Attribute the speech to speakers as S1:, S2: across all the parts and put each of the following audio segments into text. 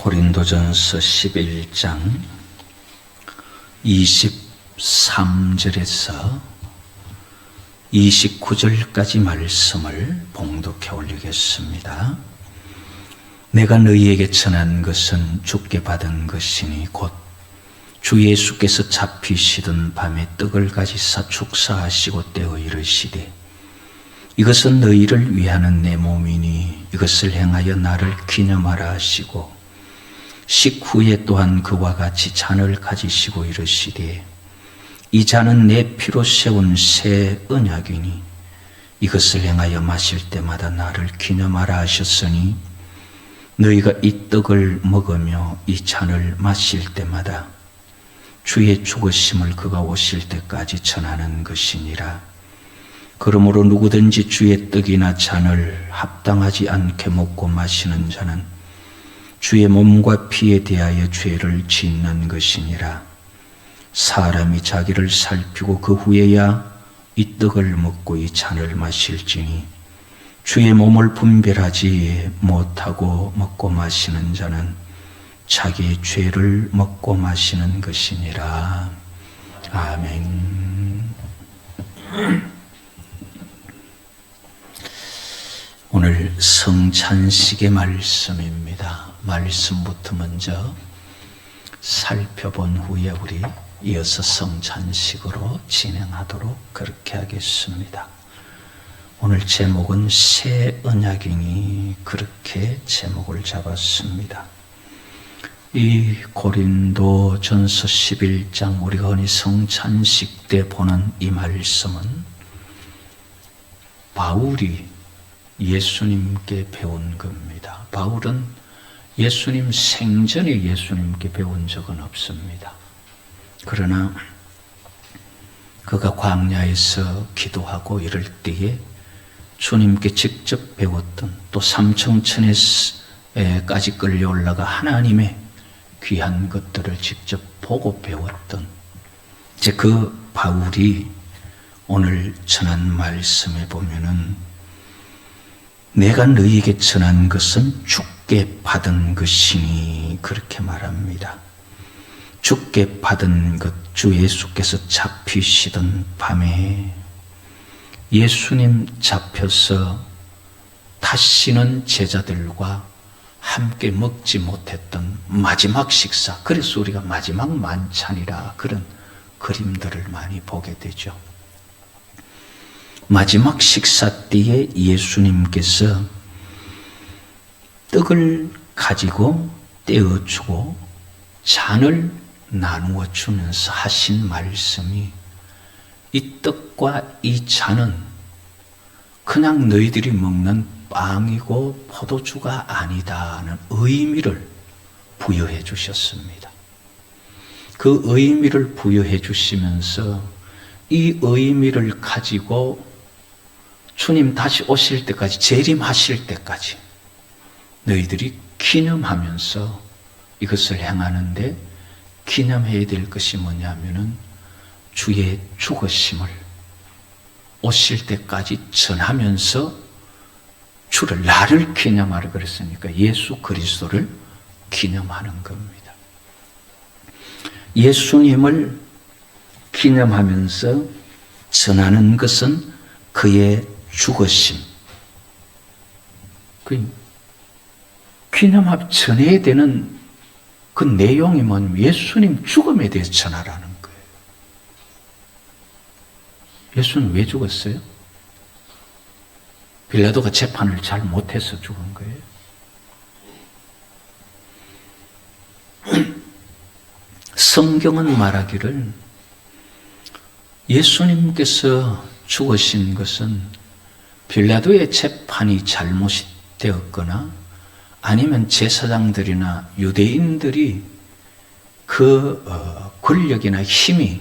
S1: 고린도전서 11장 23절에서 29절까지 말씀을 봉독해 올리겠습니다. 내가 너희에게 전한 것은 주께 받은 것이니 곧 주 예수께서 잡히시던 밤에 떡을 가지사 축사하시고 떼어 이르시되 이것은 너희를 위하는 내 몸이니 이것을 행하여 나를 기념하라 하시고 식후에 또한 그와 같이 잔을 가지시고 이르시되 이 잔은 내 피로 세운 새 언약이니 이것을 행하여 마실 때마다 나를 기념하라 하셨으니 너희가 이 떡을 먹으며 이 잔을 마실 때마다 주의 죽으심을 그가 오실 때까지 전하는 것이니라. 그러므로 누구든지 주의 떡이나 잔을 합당하지 않게 먹고 마시는 자는 주의 몸과 피에 대하여 죄를 짓는 것이니라. 사람이 자기를 살피고 그 후에야 이 떡을 먹고 이 잔을 마실지니 주의 몸을 분별하지 못하고 먹고 마시는 자는 자기의 죄를 먹고 마시는 것이니라. 아멘. 오늘 성찬식의 말씀입니다. 말씀부터 먼저 살펴본 후에 우리 이어서 성찬식으로 진행하도록 그렇게 하겠습니다. 오늘 제목은 새 언약이니 그렇게 제목을 잡았습니다. 이 고린도전서 11장 우리가 흔히 성찬식 때 보는 이 말씀은 바울이 예수님께 배운 겁니다. 바울은 예수님 생전에 예수님께 배운 적은 없습니다. 그러나 그가 광야에서 기도하고 이럴 때에 주님께 직접 배웠던 또 삼청천에까지 끌려 올라가 하나님의 귀한 것들을 직접 보고 배웠던 이제 그 바울이 오늘 전한 말씀에 보면은 내가 너희에게 전한 것은 주께 받은 것이니 그렇게 말합니다. 주께 받은 것, 주 예수께서 잡히시던 밤에 예수님 잡혀서 다시는 제자들과 함께 먹지 못했던 마지막 식사, 그래서 우리가 마지막 만찬이라 그런 그림들을 많이 보게 되죠. 마지막 식사 때에 예수님께서 떡을 가지고 떼어주고 잔을 나누어 주면서 하신 말씀이 이 떡과 이 잔은 그냥 너희들이 먹는 빵이고 포도주가 아니다는 의미를 부여해 주셨습니다. 그 의미를 부여해 주시면서 이 의미를 가지고 주님 다시 오실 때까지, 재림하실 때까지 너희들이 기념하면서 이것을 행하는데 기념해야 될 것이 뭐냐면은 주의 죽으심을 오실 때까지 전하면서 주를, 나를 기념하라 그랬으니까 예수 그리스도를 기념하는 겁니다. 예수님을 기념하면서 전하는 것은 그의 죽으심. 기념하며 전해야 되는 그 내용이 뭐냐면 예수님 죽음에 대해서 전하라는 거예요. 예수는 왜 죽었어요? 빌라도가 재판을 잘 못해서 죽은 거예요. 성경은 말하기를 예수님께서 죽으신 것은 빌라도의 재판이 잘못이 되었거나 아니면 제사장들이나 유대인들이 그 권력이나 힘이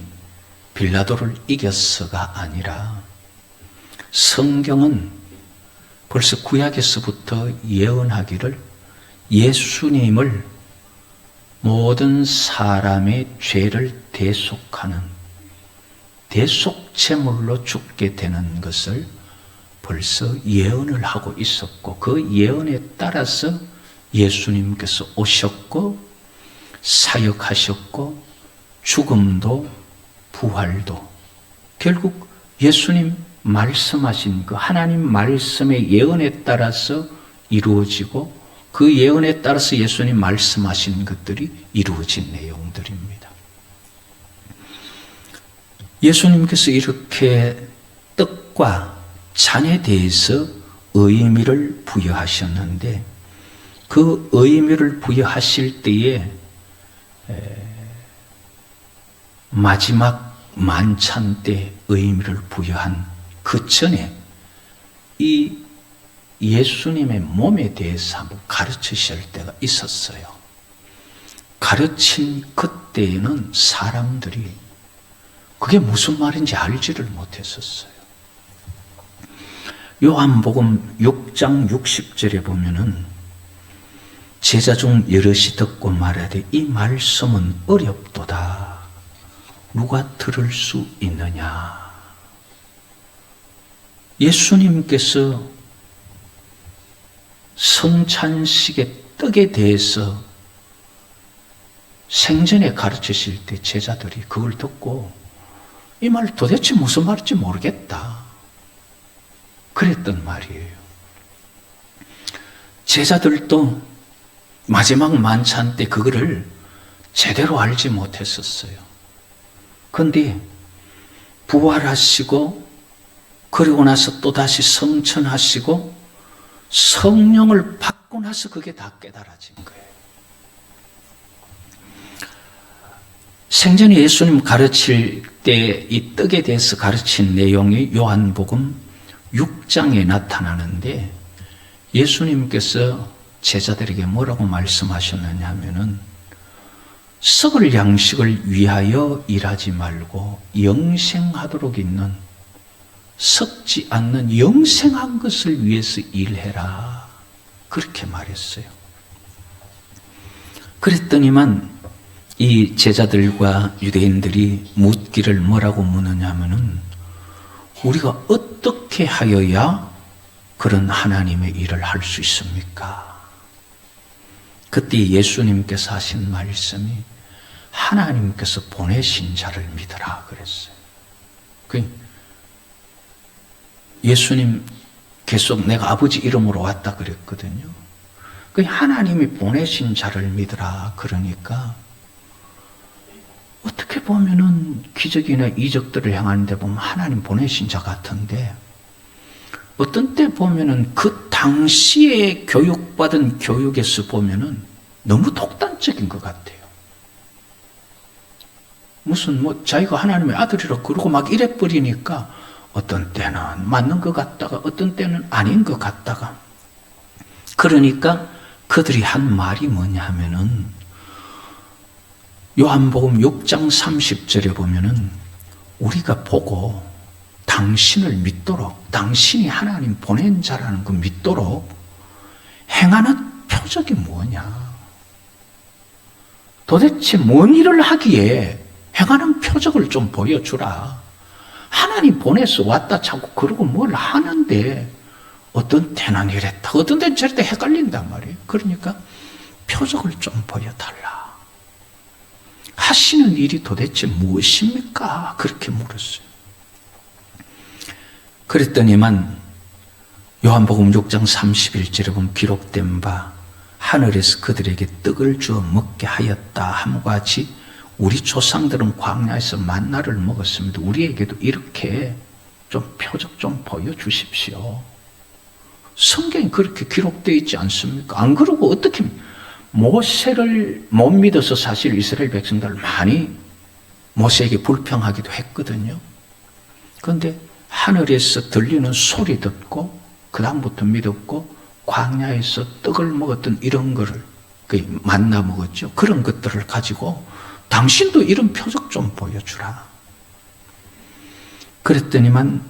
S1: 빌라도를 이겼어가 아니라 성경은 벌써 구약에서부터 예언하기를 예수님을 모든 사람의 죄를 대속하는 대속제물로 죽게 되는 것을 벌써 예언을 하고 있었고 그 예언에 따라서 예수님께서 오셨고 사역하셨고 죽음도 부활도 결국 예수님 말씀하신 그 하나님 말씀의 예언에 따라서 이루어지고 그 예언에 따라서 예수님 말씀하신 것들이 이루어진 내용들입니다. 예수님께서 이렇게 떡과 잔에 대해서 의미를 부여하셨는데 그 의미를 부여하실 때에 마지막 만찬 때 의미를 부여한 그 전에 이 예수님의 몸에 대해서 한번 가르치실 때가 있었어요. 가르친 그때에는 사람들이 그게 무슨 말인지 알지를 못했었어요. 요한복음 6장 60절에 보면은 제자 중 여럿이 듣고 말하되 이 말씀은 어렵도다. 누가 들을 수 있느냐. 예수님께서 성찬식의 떡에 대해서 생전에 가르치실 때 제자들이 그걸 듣고 이 말 도대체 무슨 말인지 모르겠다. 그랬던 말이에요. 제자들도 마지막 만찬 때 그거를 제대로 알지 못했었어요. 그런데 부활하시고 그리고 나서 또다시 성천하시고 성령을 받고 나서 그게 다 깨달아진 거예요. 생전에 예수님 가르칠 때 이 떡에 대해서 가르친 내용이 요한복음 6장에 나타나는데 예수님께서 제자들에게 뭐라고 말씀하셨느냐 하면은 썩을 양식을 위하여 일하지 말고 영생하도록 있는 썩지 않는 영생한 것을 위해서 일해라. 그렇게 말했어요. 그랬더니만 이 제자들과 유대인들이 묻기를 뭐라고 묻느냐 하면은 우리가 어떻게 하여야 그런 하나님의 일을 할 수 있습니까? 그때 예수님께서 하신 말씀이 하나님께서 보내신 자를 믿으라 그랬어요. 예수님 계속 내가 아버지 이름으로 왔다 그랬거든요. 하나님이 보내신 자를 믿으라 그러니까 어떻게 보면은 기적이나 이적들을 향하는데 보면 하나님 보내신 자 같은데 어떤 때 보면은 그 당시에 교육받은 교육에서 보면은 너무 독단적인 것 같아요. 무슨 자기가 하나님의 아들이라고 그러고 막 이래버리니까 어떤 때는 맞는 것 같다가 어떤 때는 아닌 것 같다가 그러니까 그들이 한 말이 뭐냐 하면은 요한복음 6장 30절에 보면은 우리가 보고 당신을 믿도록 당신이 하나님 보낸 자라는 거 믿도록 행하는 표적이 뭐냐? 도대체 뭔 일을 하기에 행하는 표적을 좀 보여주라. 하나님 보내서 왔다 자꾸 그러고 뭘 하는데 어떤 때는 이랬다 어떤 때는 저랬다 헷갈린단 말이에요. 그러니까 표적을 좀 보여달라. 하시는 일이 도대체 무엇입니까? 그렇게 물었어요. 그랬더니만 요한복음 6장 31절에 보면 기록된 바 하늘에서 그들에게 떡을 주어 먹게 하였다 함과 같이 우리 조상들은 광야에서 만나를 먹었습니다. 우리에게도 이렇게 좀 표적 좀 보여주십시오. 성경이 그렇게 기록되어 있지 않습니까? 안 그러고 어떻게 모세를 못 믿어서 사실 이스라엘 백성들 많이 모세에게 불평하기도 했거든요. 그런데 하늘에서 들리는 소리 듣고 그 다음부터 믿었고 광야에서 떡을 먹었던 이런 거를 만나 먹었죠. 그런 것들을 가지고 당신도 이런 표적 좀 보여주라. 그랬더니만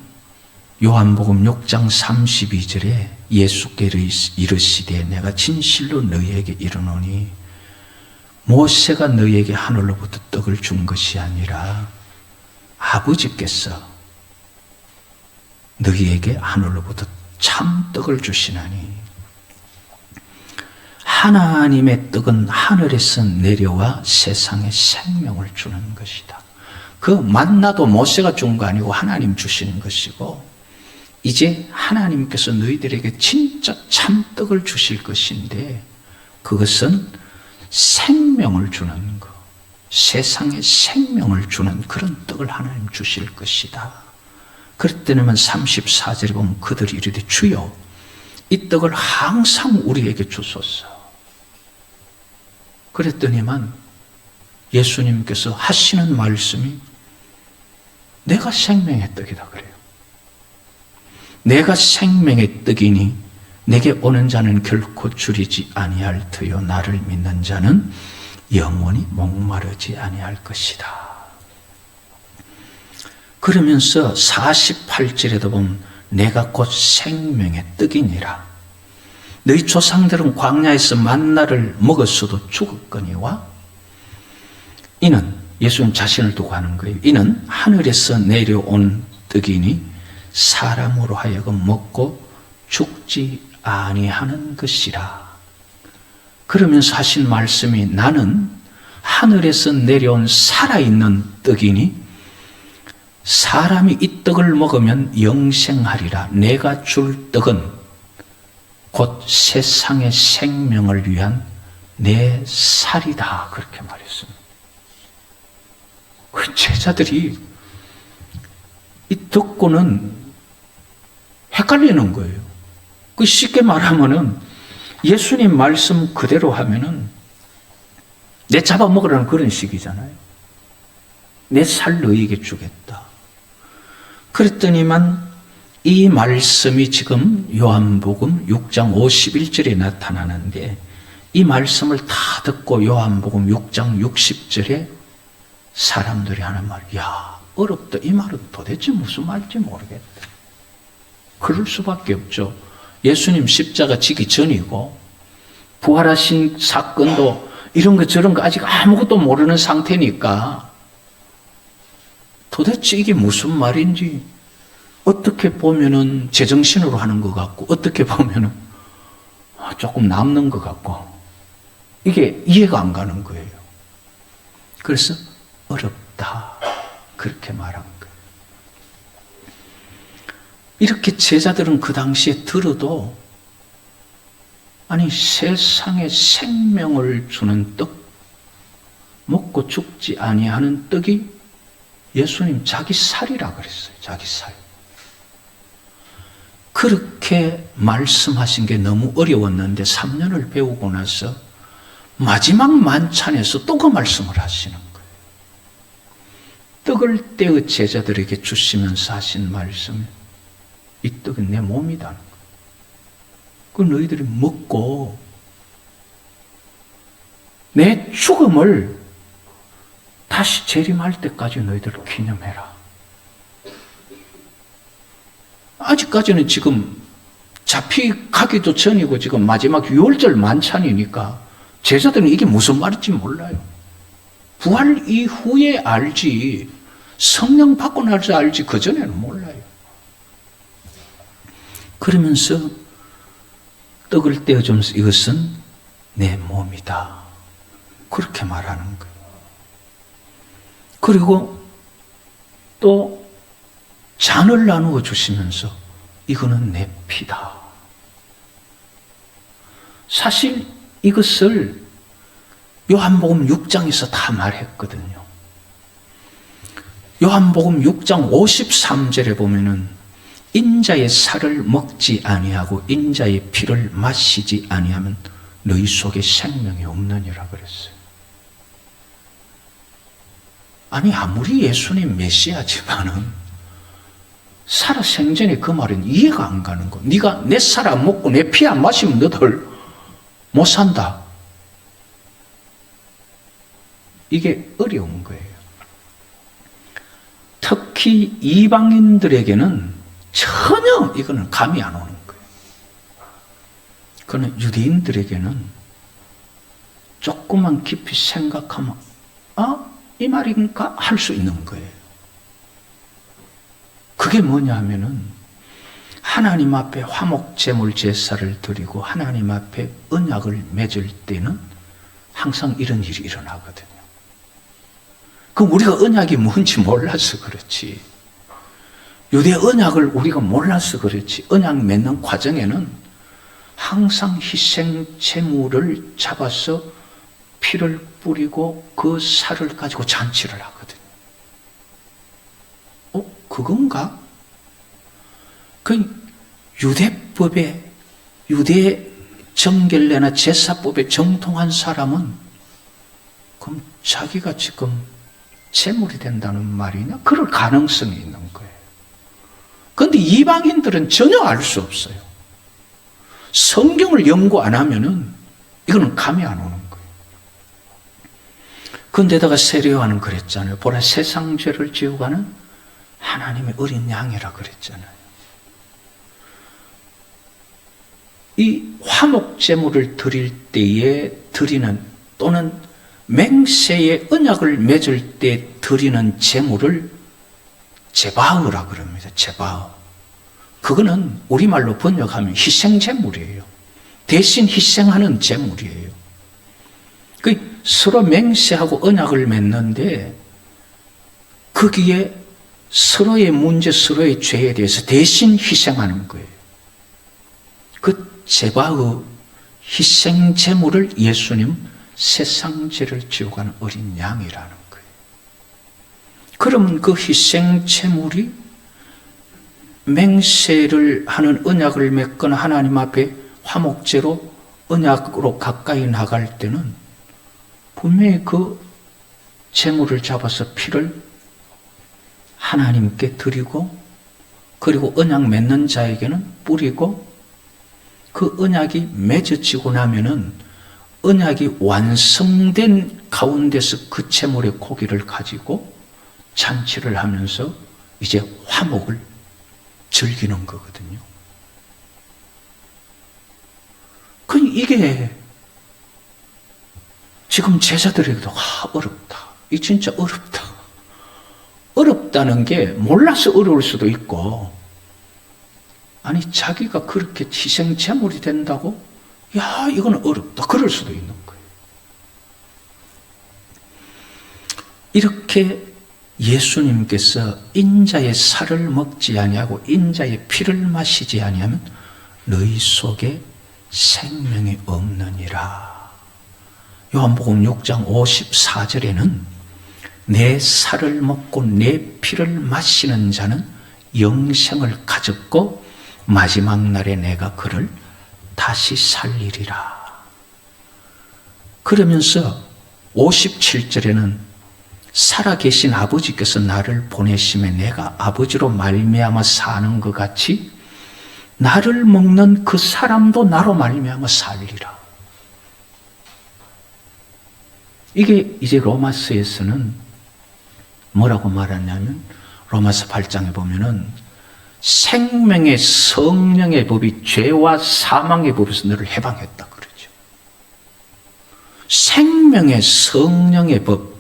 S1: 요한복음 6장 32절에 예수께서 이르시되 내가 진실로 너희에게 이르노니 모세가 너희에게 하늘로부터 떡을 준 것이 아니라 아버지께서 너희에게 하늘로부터 참 떡을 주시나니 하나님의 떡은 하늘에서 내려와 세상에 생명을 주는 것이다. 그 만나도 모세가 준 거 아니고 하나님 주시는 것이고, 이제 하나님께서 너희들에게 진짜 참떡을 주실 것인데, 그것은 생명을 주는 것, 세상에 생명을 주는 그런 떡을 하나님 주실 것이다. 그랬더니만 34절에 보면 그들이 이르되 주여 이 떡을 항상 우리에게 주소서. 그랬더니만 예수님께서 하시는 말씀이 내가 생명의 떡이다 그래요. 내가 생명의 떡이니 내게 오는 자는 결코 줄이지 아니할 터요 나를 믿는 자는 영원히 목마르지 아니할 것이다. 그러면서 48절에도 보면 내가 곧 생명의 떡이니라. 너희 조상들은 광야에서 만나를 먹었어도 죽었거니와 이는 예수님 자신을 두고 하는 거예요. 이는 하늘에서 내려온 떡이니 사람으로 하여금 먹고 죽지 아니하는 것이라. 그러면서 하신 말씀이 나는 하늘에서 내려온 살아있는 떡이니 사람이 이 떡을 먹으면 영생하리라. 내가 줄 떡은 곧 세상의 생명을 위한 내 살이다. 그렇게 말했습니다. 그 제자들이 이 듣고는 헷갈리는 거예요. 그 쉽게 말하면은 예수님 말씀 그대로 하면은 내 잡아먹으라는 그런 식이잖아요. 내 살 너희에게 주겠다. 그랬더니만 이 말씀이 지금 요한복음 6장 51절에 나타나는데 이 말씀을 다 듣고 요한복음 6장 60절에 사람들이 하는 말, 야 어렵다. 이 말은 도대체 무슨 말인지 모르겠다. 그럴 수밖에 없죠. 예수님 십자가 지기 전이고 부활하신 사건도 이런 거 저런 거 아직 아무것도 모르는 상태니까 도대체 이게 무슨 말인지 어떻게 보면은 제정신으로 하는 것 같고 어떻게 보면은 조금 남는 것 같고 이게 이해가 안 가는 거예요. 그래서 어렵다 그렇게 말한 거예요. 이렇게 제자들은 그 당시에 들어도 아니 세상에 생명을 주는 떡, 먹고 죽지 아니하는 떡이 예수님 자기 살이라 그랬어요. 자기 살. 그렇게 말씀하신 게 너무 어려웠는데 3년을 배우고 나서 마지막 만찬에서 또 그 말씀을 하시는 거예요. 떡을 떼어 제자들에게 주시면서 하신 말씀, 이 떡은 내 몸이다. 그 너희들이 먹고 내 죽음을 다시 재림할 때까지 너희들 기념해라. 아직까지는 지금 잡히가기도 전이고 지금 마지막 6월절 만찬이니까 제자들은 이게 무슨 말인지 몰라요. 부활 이후에 알지 성령 받고 나서 알지 그전에는 몰라요. 그러면서 떡을 떼어주면서 이것은 내 몸이다. 그렇게 말하는 거예요. 그리고 또 잔을 나누어 주시면서 이거는 내 피다. 사실 이것을 요한복음 6장에서 다 말했거든요. 요한복음 6장 53절에 보면은 인자의 살을 먹지 아니하고 인자의 피를 마시지 아니하면 너희 속에 생명이 없느니라 그랬어요. 아니 아무리 예수님 메시아지만은 살아 생전에 그 말은 이해가 안 가는 거. 네가 내 살 안 먹고 내 피 안 마시면 너들 못 산다. 이게 어려운 거예요. 특히 이방인들에게는 전혀 이거는 감이 안 오는 거예요. 그러나 유대인들에게는 조금만 깊이 생각하면 이 말인가 할 수 있는 거예요. 그게 뭐냐 하면은 하나님 앞에 화목제물 제사를 드리고 하나님 앞에 언약을 맺을 때는 항상 이런 일이 일어나거든요. 그럼 우리가 언약이 뭔지 몰라서 그렇지. 유대 언약을 우리가 몰라서 그렇지. 언약 맺는 과정에는 항상 희생 제물을 잡아서 피를 뿌리고 그 살을 가지고 잔치를 하거든요. 그건가? 그 유대법에, 유대 정결례나 제사법에 정통한 사람은 그럼 자기가 지금 제물이 된다는 말이냐? 그럴 가능성이 있는 거예요. 그런데 이방인들은 전혀 알 수 없어요. 성경을 연구 안 하면은 이거는 감이 안 오는 거예요. 그런데다가 세례요한은 그랬잖아요. 보라, 세상 죄를 지우고 가는 하나님의 어린 양이라 그랬잖아요. 이 화목제물을 드릴 때에 드리는, 또는 맹세의 언약을 맺을 때 드리는 제물을 제바흐라 그럽니다. 제바흐. 그거는 우리말로 번역하면 희생제물이에요. 대신 희생하는 제물이에요. 그 서로 맹세하고 언약을 맺는데 거기에 서로의 문제, 서로의 죄에 대해서 대신 희생하는 거예요. 그 제바의 희생 제물을 예수님 세상 죄를 지고 가는 어린 양이라는 거예요. 그러면 그 희생 제물이 맹세를 하는 언약을 맺거나 하나님 앞에 화목제로 언약으로 가까이 나갈 때는 분명히 그 제물을 잡아서 피를 하나님께 드리고, 그리고 언약 맺는 자에게는 뿌리고, 그 언약이 맺어지고 나면은 언약이 완성된 가운데서 그 제물의 고기를 가지고 잔치를 하면서 이제 화목을 즐기는 거거든요. 이게 지금 제자들에게도 어렵다. 이 진짜 어렵다. 어렵다는 게 몰라서 어려울 수도 있고, 아니 자기가 그렇게 희생 제물이 된다고? 야, 이건 어렵다. 그럴 수도 있는 거예요. 이렇게 예수님께서 인자의 살을 먹지 아니하고 인자의 피를 마시지 아니하면 너희 속에 생명이 없느니라. 요한복음 6장 54절에는 내 살을 먹고 내 피를 마시는 자는 영생을 가졌고 마지막 날에 내가 그를 다시 살리리라. 그러면서 57절에는 살아계신 아버지께서 나를 보내심에 내가 아버지로 말미암아 사는 것 같이 나를 먹는 그 사람도 나로 말미암아 살리라. 이게 이제 로마서에서는 뭐라고 말하냐면, 로마서 8장에 보면은 생명의 성령의 법이 죄와 사망의 법에서 너를 해방했다 그러죠. 생명의 성령의 법,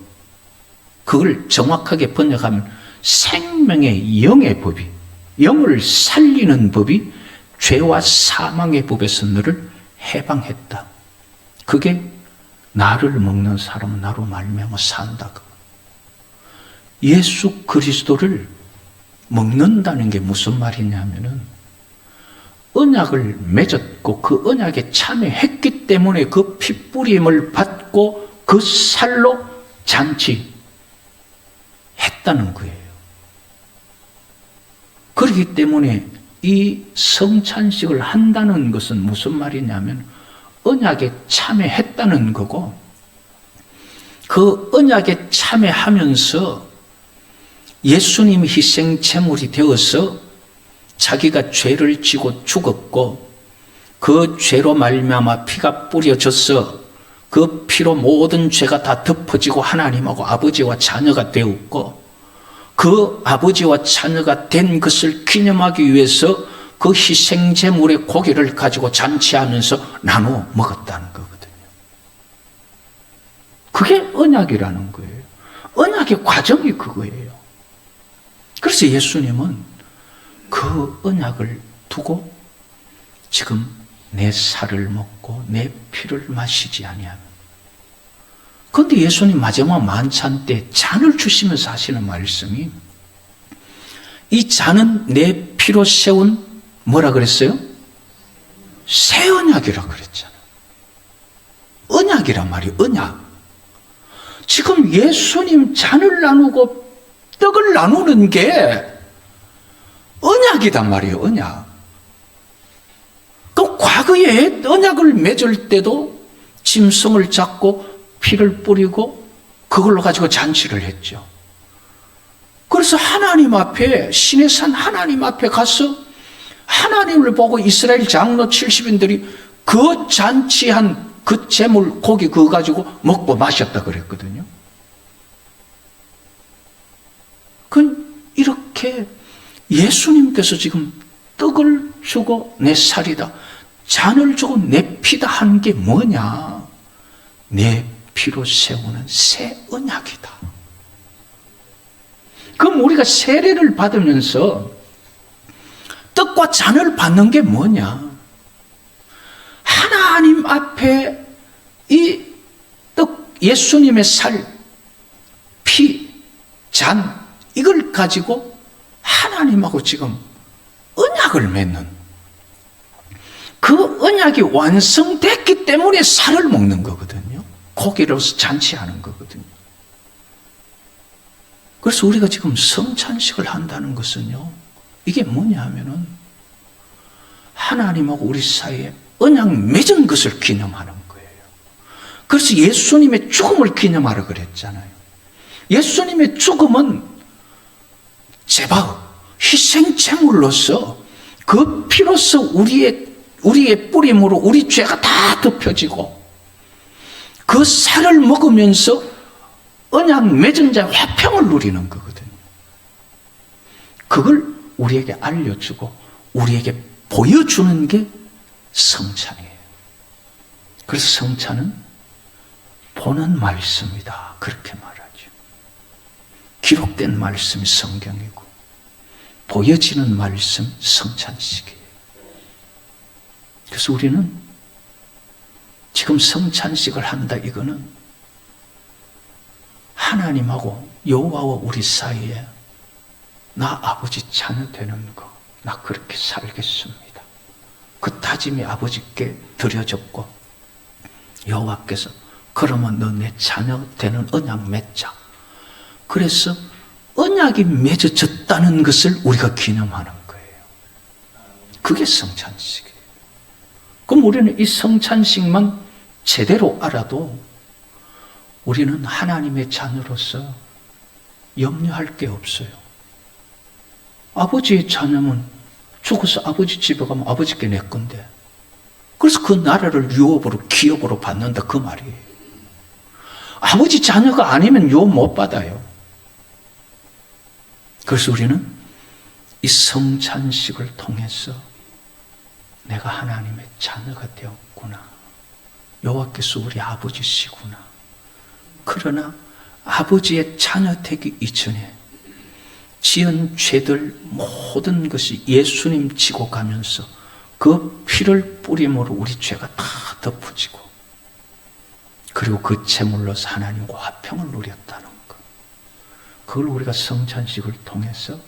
S1: 그걸 정확하게 번역하면 생명의 영의 법이, 영을 살리는 법이 죄와 사망의 법에서 너를 해방했다. 그게 나를 먹는 사람은 나로 말미암아 산다. 예수 그리스도를 먹는다는 게 무슨 말이냐면은 언약을 맺었고 그 언약에 참여했기 때문에 그 피뿌림을 받고 그 살로 잔치했다는 거예요. 그렇기 때문에 이 성찬식을 한다는 것은 무슨 말이냐면 언약에 참여했다는 거고, 그 언약에 참여하면서 예수님이 희생 제물이 되어서 자기가 죄를 지고 죽었고 그 죄로 말미암아 피가 뿌려져서 그 피로 모든 죄가 다 덮어지고 하나님하고 아버지와 자녀가 되었고, 그 아버지와 자녀가 된 것을 기념하기 위해서 그 희생 제물의 고기를 가지고 잔치하면서 나누어 먹었다는 거거든요. 그게 언약이라는 거예요. 언약의 과정이 그거예요. 그래서 예수님은 그 언약을 두고 지금 내 살을 먹고 내 피를 마시지 아니하면. 그런데 예수님 마지막 만찬 때 잔을 주시면서 하시는 말씀이, 이 잔은 내 피로 세운 뭐라 그랬어요? 새 언약이라 그랬잖아. 언약이란 말이에요. 언약. 지금 예수님 잔을 나누고 떡을 나누는 게 언약이단 말이에요. 언약. 그 과거에 언약을 맺을 때도 짐승을 잡고 피를 뿌리고 그걸로 가지고 잔치를 했죠. 그래서 하나님 앞에, 신의 산 하나님 앞에 가서 하나님을 보고 이스라엘 장로 70인들이 그 잔치한 그 제물 고기 그거 가지고 먹고 마셨다 그랬거든요. 이렇게 예수님께서 지금 떡을 주고 내 살이다, 잔을 주고 내 피다 한 게 뭐냐? 내 피로 세우는 새 언약이다. 그럼 우리가 세례를 받으면서 떡과 잔을 받는 게 뭐냐? 하나님 앞에 이 떡, 예수님의 살, 피, 잔, 이걸 가지고 하나님하고 지금 언약을 맺는, 그 언약이 완성됐기 때문에 살을 먹는 거거든요. 고기로서 잔치하는 거거든요. 그래서 우리가 지금 성찬식을 한다는 것은요, 이게 뭐냐 하면은 하나님하고 우리 사이에 언약 맺은 것을 기념하는 거예요. 그래서 예수님의 죽음을 기념하라 그랬잖아요. 예수님의 죽음은 제바흐, 희생제물로서 그 피로서 우리의 뿌림으로 우리 죄가 다 덮여지고, 그 살을 먹으면서 언약 맺은 자의 화평을 누리는 거거든요. 그걸 우리에게 알려주고 우리에게 보여주는 게 성찬이에요. 그래서 성찬은 보는 말씀이다, 그렇게 말하죠. 기록된 말씀이 성경이고 보여지는 말씀 성찬식이에요. 그래서 우리는 지금 성찬식을 한다, 이거는 하나님하고 여호와와 우리 사이에 나 아버지 자녀 되는 거, 나 그렇게 살겠습니다, 그 다짐이 아버지께 드려졌고, 여호와께서 그러면 너 내 자녀 되는 언약 맺자, 그래서 언약이 맺어졌다는 것을 우리가 기념하는 거예요. 그게 성찬식이에요. 그럼 우리는 이 성찬식만 제대로 알아도 우리는 하나님의 자녀로서 염려할 게 없어요. 아버지의 자녀면 죽어서 아버지 집에 가면 아버지께 내 건데, 그래서 그 나라를 유업으로, 기업으로 받는다, 그 말이에요. 아버지 자녀가 아니면 유업 못 받아요. 그래서 우리는 이 성찬식을 통해서 내가 하나님의 자녀가 되었구나, 여호와께서 우리 아버지시구나, 그러나 아버지의 자녀 되기 이전에 지은 죄들 모든 것이 예수님 지고 가면서 그 피를 뿌림으로 우리 죄가 다 덮어지고, 그리고 그 제물로서 하나님과 화평을 누렸다는 것, 그걸 우리가 성찬식을 통해서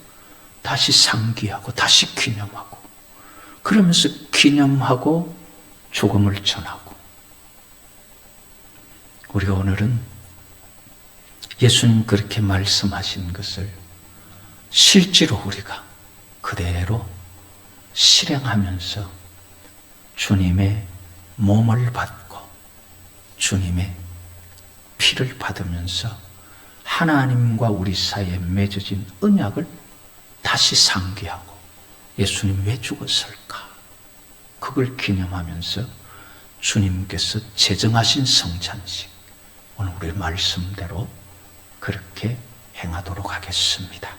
S1: 다시 상기하고 다시 기념하고, 그러면서 기념하고 복음을 전하고, 우리가 오늘은 예수님 그렇게 말씀하신 것을 실제로 우리가 그대로 실행하면서 주님의 몸을 받고 주님의 피를 받으면서 하나님과 우리 사이에 맺어진 언약을 다시 상기하고, 예수님 왜 죽었을까? 그걸 기념하면서 주님께서 제정하신 성찬식, 오늘 우리 말씀대로 그렇게 행하도록 하겠습니다.